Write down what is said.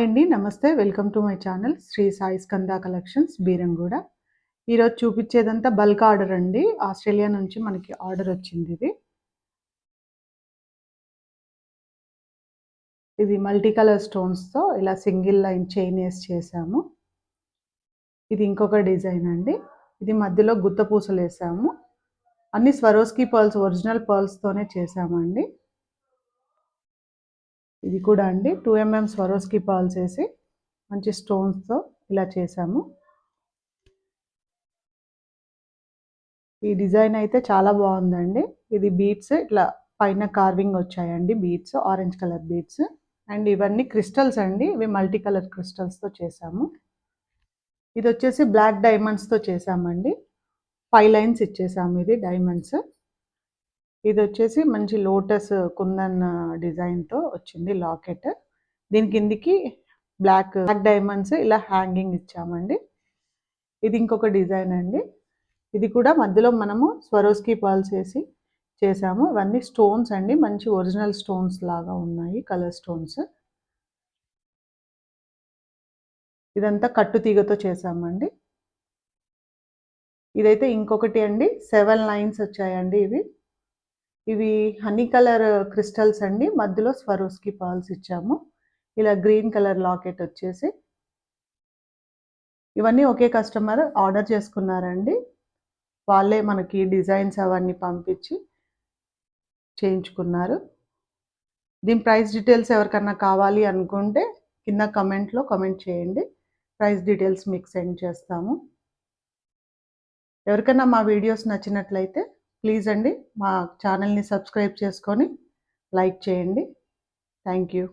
Hi అండి. నమస్తే. Welcome to my channel Sri Sai Skanda collections Beeramguda. ఈరోజు చూపించేదంతా బల్క్ ఆర్డర్ అండి. ఆస్ట్రేలియా నుంచి మనకి ఆర్డర్ వచ్చింది ఇది. ఇది మల్టీ కలర్ స్టోన్స్‌తో ఇలా సింగిల్ లైన్ చైన్ ఏసి చేశాము. ఇది ఇంకొక డిజైన్ అండి. ఇది మధ్యలో గుత్త పూసలేసాము. అన్ని స్వరోస్కీ పర్ల్స్ ఒరిజినల్ పర్ల్స్‌తోనే చేశామండి. ఇది కూడా అండి 2 mm స్వరోస్కీ పర్ల్స్ ఏసి మంచి స్టోన్స్‌తో ఇలా చేశాము. ఈ డిజైన్ అయితే చాలా బాగుందండి. ఇది బీడ్స్ ఇట్లా పైన కార్వింగ్ వచ్చాయండి. Beads orange colour beads and ఇవన్నీ క్రిస్టల్స్ అండి. ఇవి మల్టీ కలర్ క్రిస్టల్స్‌తో చేశాము. ఇది వచ్చేసి బ్లాక్ డైమండ్స్‌తో చేశామండి. 5 లైన్స్ ఇచ్చేసాము ఇది డైమండ్స్. ఇది వచ్చేసి మంచి లోటస్ కుందన్ డిజైన్‌తో వచ్చింది లాకెట్. దీని కిందికి బ్లాక్ డైమండ్స్ ఇలా హ్యాంగింగ్ ఇచ్చామండి. ఇది ఇంకొక డిజైన్ అండి. ఇది కూడా మధ్యలో మనము స్వరోస్కీ పర్ల్స్ వేసి చేసాము. ఇవన్నీ స్టోన్స్ అండి. మంచి ఒరిజినల్ స్టోన్స్ లాగా ఉన్నాయి. Colour stones. ఇదంతా కట్టు తీగతో చేసామండి. ఇదైతే ఇంకొకటి అండి. 7 లైన్స్ వచ్చాయండి ఇవి. ఇవి హనీ కలర్ క్రిస్టల్స్ అండి. మధ్యలో స్వరోస్కీ పర్ల్స్ ఇచ్చాము. ఇలా గ్రీన్ కలర్ లాకెట్ వచ్చేసి ఇవన్నీ ఒకే కస్టమర్ ఆర్డర్ చేసుకున్నారండి. వాళ్ళే మనకి డిజైన్స్ అవన్నీ పంపించి చేయించుకున్నారు. దీని ప్రైస్ డీటెయిల్స్ ఎవరికన్నా కావాలి అనుకుంటే కింద కమెంట్లో కమెంట్ చేయండి. ప్రైస్ డీటెయిల్స్ మీకు సెండ్ చేస్తాము. ఎవరికైనా మా వీడియోస్ నచ్చినట్లయితే ప్లీజ్ అండి మా ఛానల్ని సబ్స్క్రైబ్ చేసుకొని లైక్ చేయండి. Thank you.